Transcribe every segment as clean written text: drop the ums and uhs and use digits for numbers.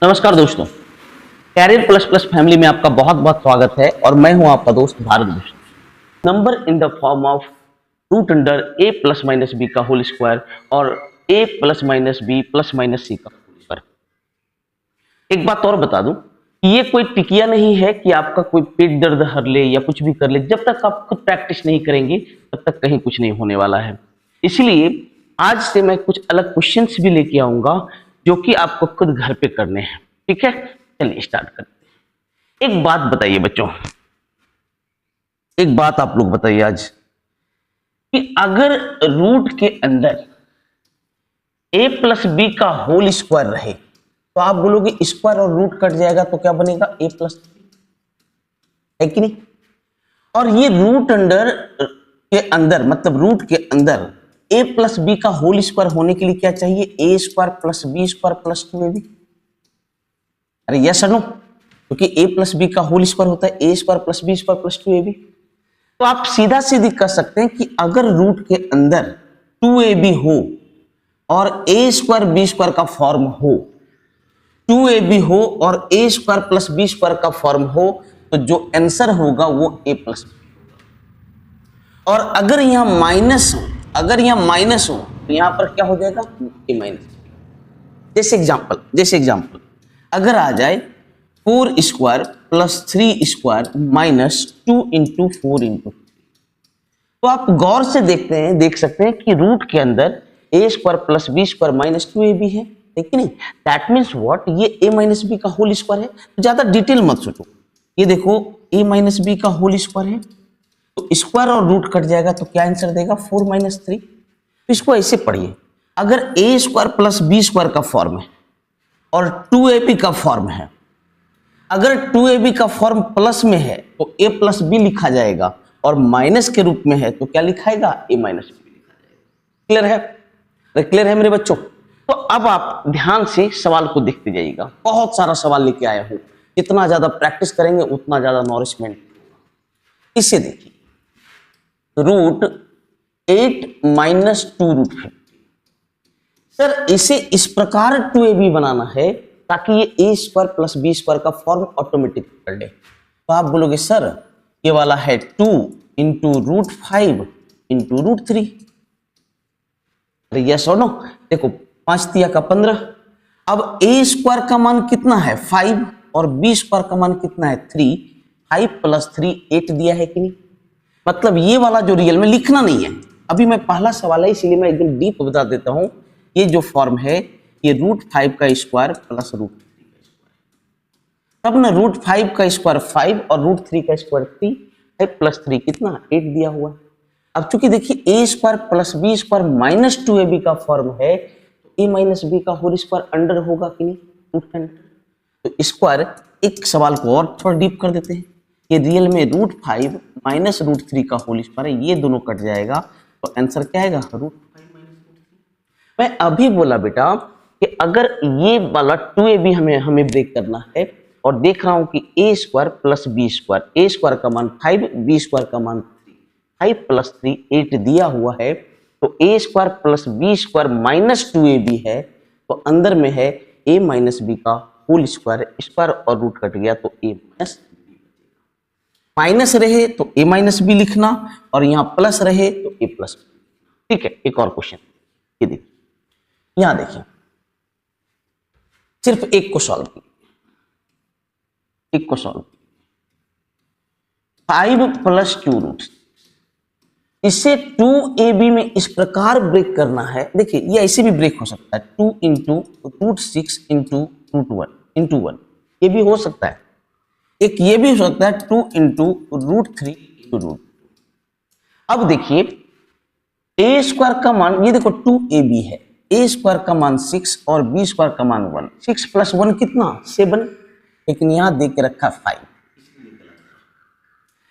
नमस्कार दोस्तों, career plus plus family में आपका बहुत बहुत स्वागत है और मैं हूं आपका दोस्त Bharat Bhushan. Number in the form of root under A plus minus B का होल स्क्वायर और A plus minus B plus minus C का होल स्क्वायर। एक बात और बता दूं, ये कोई टिकिया नहीं है कि आपका कोई पेट दर्द हर ले या कुछ भी कर ले। जब तक आप खुद प्रैक्टिस नहीं करेंगे तब तक कहीं कुछ नहीं होने वाला है। इसलिए आज से मैं कुछ अलग क्वेश्चंस भी लेके आऊंगा जो कि आपको खुद घर पे करने हैं। ठीक है, चलिए स्टार्ट करते हैं। एक बात बताइए बच्चों, एक बात आप लोग बताइए आज कि अगर रूट के अंदर a प्लस बी का होल स्क्वायर रहे तो आप बोलोगे स्क्वायर और रूट कट जाएगा तो क्या बनेगा a प्लस, है कि नहीं। और ये रूट अंडर के अंदर मतलब रूट के अंदर a प्लस बी का होल स्क्वायर होने के लिए क्या चाहिए, a square plus B square plus 2ab। अरे यस और नो, क्योंकि a प्लस बी का होल स्क्वायर होता है a square plus B square plus 2ab। तो आप सीधा सीधी कर सकते हैं कि अगर रूट के अंदर 2ab हो और a स्क्वायर बी स्क्वायर का फॉर्म हो, 2ab हो और a square plus B square का फॉर्म हो, तो जो आंसर होगा वो a प्लस बी। और अगर यहां माइनस हो, अगर यहां माइनस हो तो यहां पर क्या हो जाएगा a माइनस। जैसे एग्जांपल अगर आ जाए 4 square plus 3 square minus 2 into 4 into, तो आप गौर से देख सकते हैं कि रूट के अंदर a square plus B square minus 2ab है, ठीक नहीं। दैट मीन्स व्हाट, ये a माइनस बी का होल स्क्वायर है। तो ज्यादा डिटेल मत सोचो, ये देखो a माइनस बी का होल स्क्वायर है, तो स्क्वायर और रूट कट जाएगा तो क्या आंसर देगा 4 माइनस 3। तो इसको ऐसे पढ़िए, अगर a square plus B square का फॉर्म है और 2ab का फॉर्म है, अगर 2ab का फॉर्म प्लस में है तो a प्लस बी लिखा जाएगा और माइनस के रूप में है तो क्या लिखाएगा a माइनस बी लिखा जाएगा। क्लियर है? क्लियर है मेरे बच्चों? तो अब आप ध्यान से सवाल को देखते जाइएगा, बहुत सारा सवाल लेके आया हूं। जितना ज्यादा प्रैक्टिस करेंगे उतना ज्यादा नॉरिशमेंट। इसे देखिए, रूट 8 माइनस 2 रूट 50। सर इसे इस प्रकार 2ab बनाना है ताकि ये a square plus B square का फॉर्म ऑटोमेटिक कर ले। तो आप बोलोगे सर ये वाला है 2 into root 5 into root 3। Yes और नो? देखो 5 तिया का 15। अब a स्क्वायर का मान कितना है 5 और b स्क्वायर का मान कितना है 3। 5 प्लस 3 8 दिया है कि नहीं। मतलब ये वाला जो रियल में लिखना नहीं है, अभी मैं पहला सवाल है इसीलिए मैं एकदम डीप बता देता हूं। ये जो फॉर्म है ये रूट 5 का स्क्वायर प्लस रूट 3 का स्क्वायर। तब ना रूट 5 का स्क्वायर 5 और रूट 3 का स्क्वायर 3 है, प्लस 3 कितना 8 दिया हुआ। अब चूंकि देखिए a square plus B square minus 2ab का फॉर्म है तो a माइनस बी का होल स्क्वायर अंडर होगा कि नहीं, रूट का अंडर। तो स्क्वायर एक सवाल को और थोड़ा डीप कर देते हैं। ये रियल में रूट 5 माइनस रूट 3 का होल स्क्वायर है, ये दोनों कट जाएगा तो आंसर क्या आएगा रूट 5 माइनस रूट 3। मैं अभी बोला बेटा कि अगर ये वाला 2ab हमें ब्रेक करना है और देख रहा हूं कि a square plus B square, a square का मान 5 बी स्क्वायर का मान 3, 5 प्लस 3 8 दिया हुआ है, तो a square plus B square minus 2ab है, तो अंदर में है a माइनस बी का होल स्क्वायर, स्क्वायर और रूट कट गया तो a माइनस रहे तो a माइनस बी लिखना और यहां प्लस रहे तो a प्लस बी। ठीक है, एक और क्वेश्चन ये देखिए, यहां देखिए सिर्फ एक को सॉल्व कीजिए, एक को सॉल्व 5 प्लस 2 रूट, इसे 2ab में इस प्रकार ब्रेक करना है। देखिए ये ऐसे भी ब्रेक हो सकता है 2 into root 6 into root 1 into 1, ये भी हो सकता है। एक ये भी हो सकता है 2 इंटू रूट 3 इंटू रूट। अब देखिए a स्क्वायर का मान, ये देखो 2ab है, a स्क्वायर का मान 6 और b स्क्वायर का मान 1, 6 प्लस 1 कितना 7, लेकिन यहां देख के रखा 5।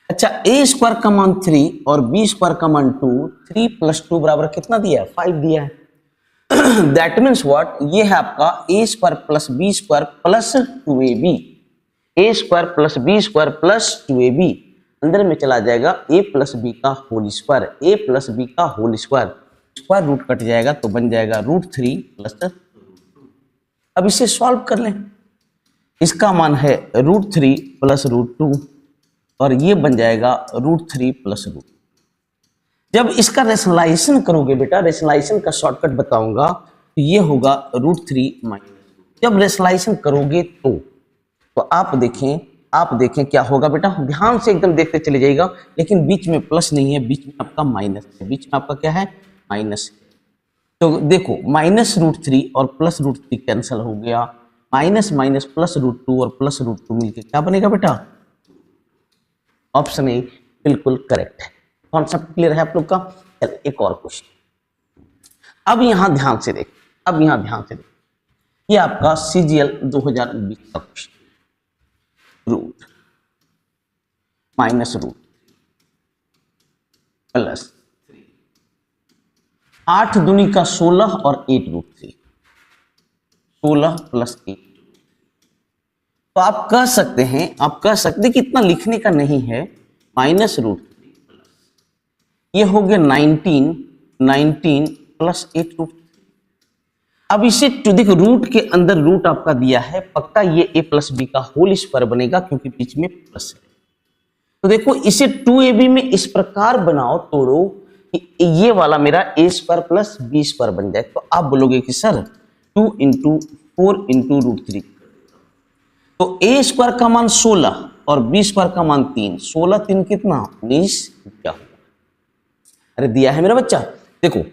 अच्छा a स्क्वायर का मान 3 और b स्क्वायर का मान 2, 3 प्लस 2 बराबर कितना दिया है 5 दिया है। दैट मीन्स व्हाट, ये है आपका a square plus B square plus 2ab, a square plus B square plus 2ab, अंदर में चला जाएगा a प्लस बी का whole square, a plus B का whole square, square root cut जाएगा तो बन जाएगा रूट 3 प्लस। अब इसे सॉल्व कर लें, इसका मान है √3 प्लस √2 और ये बन जाएगा √3 प्लस √2। जब इसका रेशनलाइजेशन करोगे बेटा, रेशनलाइजेशन का शॉर्टकट बताऊंगा, तो ये होगा √3 माइनस। जब रेशनलाइजेशन करोगे तो आप देखें क्या होगा बेटा, ध्यान से एकदम देखते चले जाइएगा, लेकिन बीच में प्लस नहीं है, बीच में आपका माइनस है, बीच में आपका क्या है, माइनस है। तो देखो माइनस √3 और प्लस √3 कैंसिल हो गया, माइनस माइनस प्लस √2 और प्लस √2 मिलके क्या बनेगा बेटा, ऑप्शन ए बिल्कुल करेक्ट है। कॉन्सेप्ट क्लियर है आप लोग का। चलिए एक और क्वेश्चन, अब यहां ध्यान से देख, ये आपका CGL 2020 का question, root minus root plus 8 दूनी का 16 और 8 √3, 16 प्लस 8। तो आप कह सकते हैं कि इतना लिखने का नहीं है, माइनस √3 ये हो गया 19 प्लस 8 √3। अब इसे देखो, रूट के अंदर रूट आपका दिया है, पक्का ये a प्लस बी का होल स्क्वायर बनेगा क्योंकि बीच में प्लस है। तो देखो इसे 2ab में इस प्रकार बनाओ, तोड़ो कि ये वाला मेरा a² प्लस b² बन जाए। तो आप बोलोगे कि सर 2 × 4 × √3, तो a² का मान 16 और b² का मान 3, 16 3 कितना 19, क्या होगा? अरे दिया है मेरा बच्चा। देखो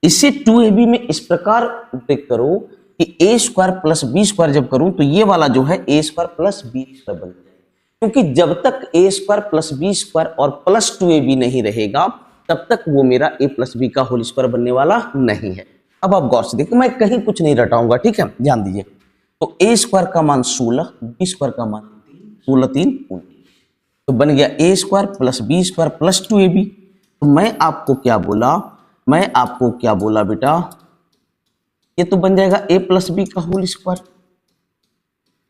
इसे 2ab में इस प्रकार ब्रेक करो कि a² प्लस b² जब करूं तो ये वाला जो है a² प्लस b² बन जाए, क्योंकि जब तक a² प्लस b² और प्लस 2ab नहीं रहेगा तब तक वो मेरा a प्लस b का होल स्क्वायर बनने वाला नहीं है। अब आप गौर से देखिए, मैं कहीं कुछ नहीं रटाऊंगा, ठीक है, ध्यान दीजिए। तो a² का मान 16, b² का मान 16 3 19, तो बन गया a² plus b² plus 2ab। तो मैं आपको क्या बोला बेटा, ये तो बन जाएगा a प्लस बी का होल स्क्वायर।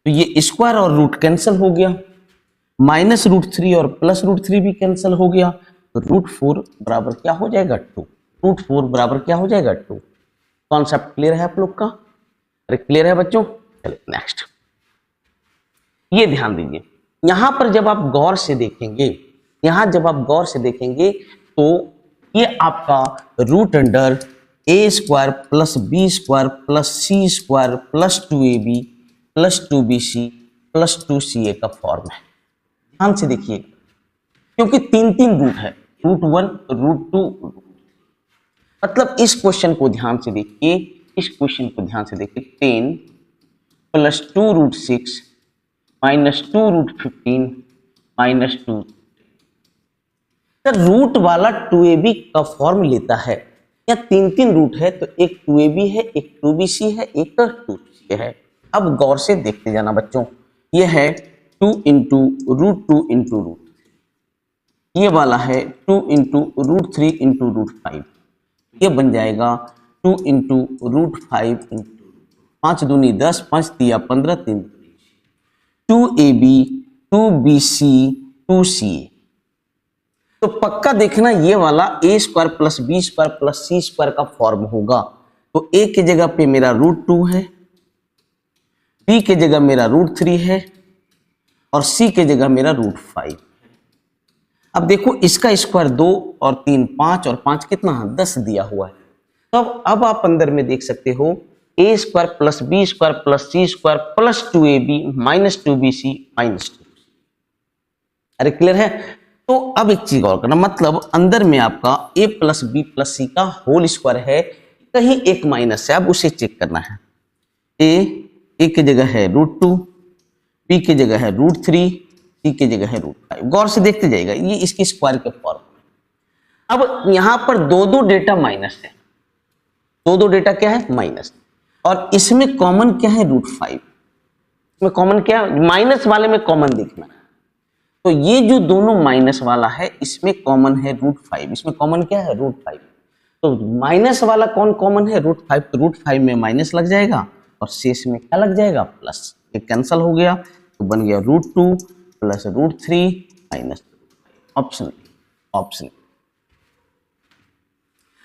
तो ये स्क्वायर और रूट कैंसिल हो गया, माइनस √3 और प्लस √3 भी कैंसिल हो गया, तो √4 बराबर क्या हो जाएगा 2। √4 बराबर क्या हो जाएगा 2। कॉन्सेप्ट क्लियर है आप लोग का? अरे क्लियर है बच्चों? चलिए नेक्स्ट, ये ध्यान दीजिए, यहां पर जब आप गौर से देखेंगे, तो ये आपका √under a² plus b² plus c² plus 2ab plus 2bc plus 2ca का फॉर्म है। ध्यान से देखिए, क्योंकि 3 रूट है, √1 √2 मतलब इस क्वेश्चन को ध्यान से देखिए, 10 प्लस 2 √6 माइनस 2 √15 माइनस 2। रूट वाला 2ab का फॉर्म लेता है, या 3 रूट है, तो एक 2ab है, एक 2bc है, एक 2c है। अब गौर से देखते जाना बच्चों, ये है 2 × √2 × √3, ये वाला है 2 × √3 × √5, ये बन जाएगा 2 × √5 × 5 दूनी 10, 5 तिया 15, 3 2ab 2bc 2ca। तो पक्का देखना ये वाला a² plus b² plus c² का फॉर्म होगा। तो a की जगह पे मेरा √2 है, b की जगह मेरा √3 है और c की जगह मेरा √5। अब देखो इसका स्क्वायर 2 और 3 5 और 5 कितना 10 दिया हुआ है। तो अब आप अंदर में देख सकते हो a² plus b² plus c² plus 2ab minus 2bc minus 2। अरे क्लियर है? तो अब एक चीज और करना, मतलब अंदर में आपका a plus b plus c का होल स्क्वायर है, कहीं एक माइनस है, अब उसे चेक करना है। a की जगह है √2, b की जगह है √3, c की जगह है √5। गौर से देखते जाएगा, ये इसकी स्क्वायर के फॉर्म में। अब यहां पर दो डेटा माइनस है, दो डेटा क्या है माइनस, और इसमें कॉमन क्या है √5। इसमें कॉमन क्या है, माइनस वाले में कॉमन देखना है। तो ये जो दोनों माइनस वाला है इसमें कॉमन है √5, इसमें कॉमन क्या है √5। तो माइनस वाला कौन कॉमन है √5, तो √5 में माइनस लग जाएगा और शेष में क्या लग जाएगा प्लस, ये कैंसिल हो गया, तो बन गया √2 प्लस √3 माइनस ऑप्शन।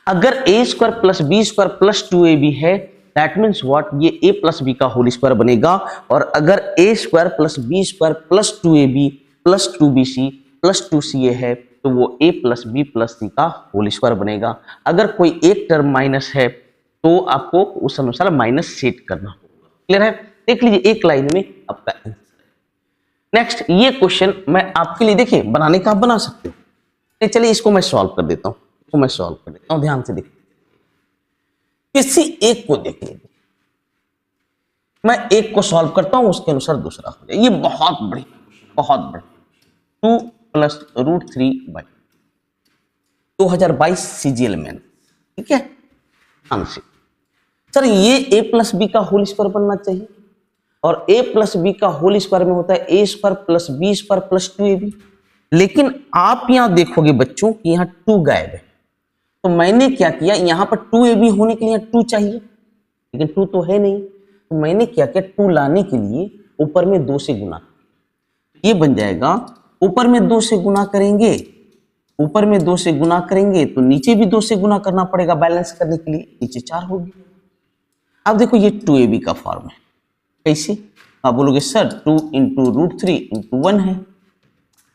अगर a² plus b² plus 2ab है, दैट मीन्स व्हाट, ये a प्लस बी का होल स्क्वायर बनेगा। और अगर a square plus B square plus 2ab plus 2bc plus 2ca है तो वो a plus b plus c का होल स्क्वायर बनेगा। अगर कोई एक टर्म माइनस है तो आपको उस अनुसार माइनस सेट करना होगा। क्लियर है? देख लीजिए एक लाइन में आपका आंसर। नेक्स्ट ये क्वेश्चन मैं आपके लिए, देखिए बनाने का आप बना सकते हो, चलिए इसको मैं सॉल्व कर देता हूं, ध्यान से देखिए। किसी एक को देखिए, मैं एक को सॉल्व करता हूं, उसके अनुसार दूसरा हो जाए। ये बहुत बड़ी 2 plus root 3 by 2022 CGL man, ठीक है। ध्यान से सर, ये a प्लस बी का होल स्क्वायर बनना चाहिए और a प्लस बी का होल स्क्वायर में होता है a square plus B square plus 2ab। लेकिन आप यहां देखोगे बच्चों कि यहां 2 गायब है, तो मैंने क्या किया, यहां पर 2ab होने के लिए 2 चाहिए, लेकिन 2 तो है नहीं, तो मैंने क्या किया, 2 लाने के लिए ऊपर में 2 से गुना, ये बन जाएगा। ऊपर में 2 से गुना करेंगे, ऊपर में 2 से गुना करेंगे तो नीचे भी 2 से गुना करना पड़ेगा बैलेंस करने के लिए, नीचे 4 होगी। अब देखो ये 2ab का फॉर्म है, कैसे आप बोलोगे सर 2 इंटू रूट 3 इंटू 1 है।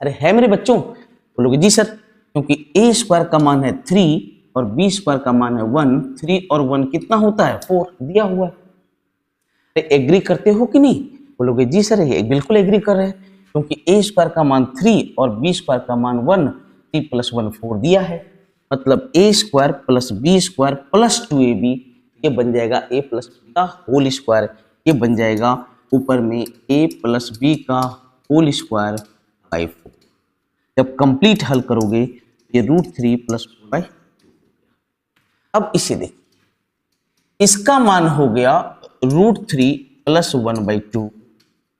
अरे है मेरे बच्चों, बोलोगे जी सर, क्योंकि a स्क्वायर का मान है 3 और b स्क्वायर का मान है 1, 3 और 1 कितना होता है 4 दिया हुआ है। एग्री करते हो कि नहीं? बोलोगे जी सर ये बिल्कुल एग्री कर रहे हैं, क्योंकि a स्क्वायर का मान 3 और b स्क्वायर का मान 1, 3 प्लस 1 4 दिया है, मतलब a square plus b square plus 2ab, ये बन जाएगा a प्लस बी का होल स्क्वायर, ये बन जाएगा ऊपर में a प्लस बी का होल स्क्वायर बाई 4। जब कंप्लीट हल करोगे ये रूट 3 प्लस 4 बाई। अब इसे देखिए, इसका मान हो गया रूट 3 प्लस 1 बाई 2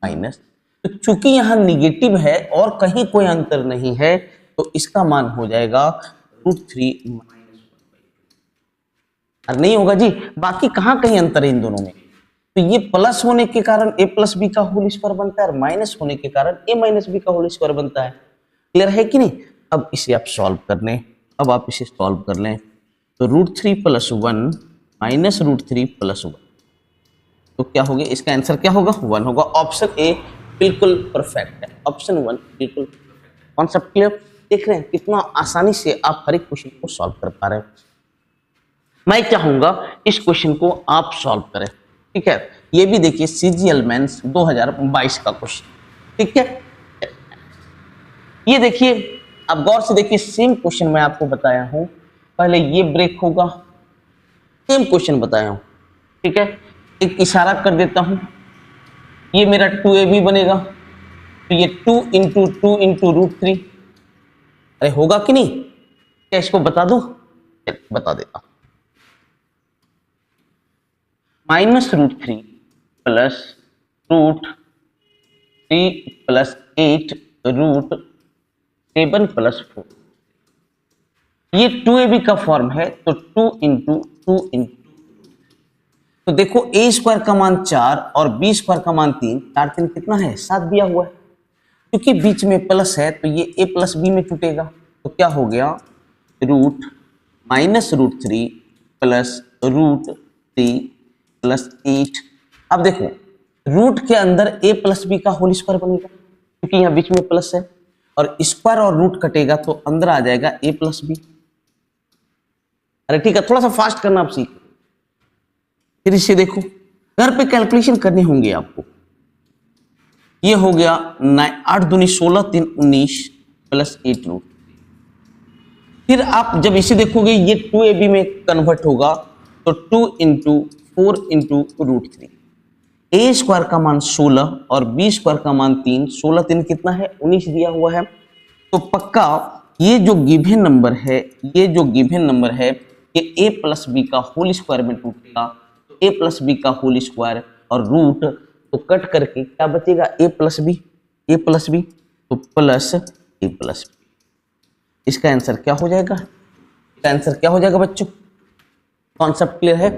माइनस, तो चूंकि यहां निगेटिव है और कहीं कोई अंतर नहीं है तो इसका मान हो जाएगा रूट 3 माइनस 1 बाई 2। नहीं होगा जी, बाकी कहां कहीं अंतर है इन दोनों में, तो ये प्लस होने के कारण a प्लस बी का होल स्क्वायर बनता है और माइनस होने के कारण a माइनस बी का होल स्क्वायर बनता है। क्लियर है कि नहीं? अब इसे आप सॉल्व कर लें, अब आप इसे सॉल्व कर लें तो root 3 plus 1 minus root 3 plus 1, तो क्या हो गया, इसका आंसर क्या होगा 1 होगा। ऑप्शन ए बिल्कुल परफेक्ट है, ऑप्शन 1 बिल्कुल कॉन्सेप्ट क्लियर। देख रहे हैं कितना आसानी से आप हर एक क्वेश्चन को सॉल्व कर पा रहे हैं। मैं चाहूंगा इस क्वेश्चन को आप सॉल्व करें, ठीक है। ये भी देखिए CGL मेंस 2022 का क्वेश्चन, ठीक है। ये देखिए, आप गौर से देखिए, सेम क्वेश्चन मैं आपको बताया हूं, पहले ये ब्रेक होगा, सेम क्वेश्चन बताया हूं, ठीक है। एक इशारा कर देता हूं, ये मेरा 2ab बनेगा, तो ये 2 इंटू रूट 3, अरे होगा कि नहीं? क्या इसको बता दूं? बता देता हूं, minus root 3 plus root 3 plus 8 root 7 plus 4, ये 2ab का फॉर्म है, तो 2 इंटू तो देखो a स्क्वायर का मान 4 और b स्क्वायर का मान 3, 4 3 कितना है 7 दिया हुआ है, क्योंकि बीच में प्लस है तो ये a प्लस बी में टूटेगा, तो क्या हो गया root minus root 3 plus root 3 plus 8। अब देखो रूट के अंदर a प्लस बी का होल स्क्वायर बनेगा, क्योंकि यहाँ बीच में प्लस है, और स्क्वायर और रूट कटेगा तो अंदर आ जाएगा a प्लस बी। अरे ठीक है, थोड़ा सा फास्ट करना आप सीख, फिर इसे देखो, घर पे कैलकुलेशन करने होंगे आपको। ये हो गया 8 दूनी 16 3 19 प्लस 8 रूट, फिर आप जब इसे देखोगे ये 2ab में कन्वर्ट होगा, तो 2 into 4 into root 3, a square का मान 16 और b स्क्वायर का मान 3, 16 3 कितना है 19 दिया हुआ है, तो पक्का ये जो गिवन नंबर है, ये a प्लस बी का होल स्क्वायर में टूटेगा, a प्लस बी का होल स्क्वायर और रूट, तो कट करके क्या बचेगा a प्लस बी, तो प्लस a प्लस बी। इसका आंसर क्या हो जाएगा, बच्चों? कॉन्सेप्ट क्लियर है?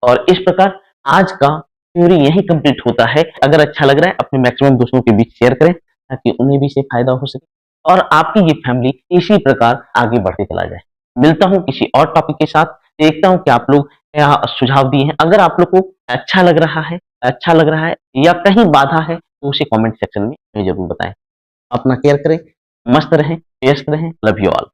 और इस प्रकार आज का थ्योरी यही कंप्लीट होता है। अगर अच्छा लग रहा है अपने मैक्सिमम दोस्तों के बीच शेयर करें, ताकि उन्हें भी इससे फायदा हो सके और आपकी ये फैमिली इसी प्रकार आगे बढ़ते चला जाए। मिलता हूं किसी और टॉपिक के साथ, देखता हूं कि आप लोग यहाँ सुझाव दिए हैं। अगर आप लोग को अच्छा लग रहा है या कहीं बाधा है तो उसे कमेंट सेक्शन में हमें जरूर बताएं। अपना केयर करें, मस्त रहें, व्यस्त रहें। Love you all.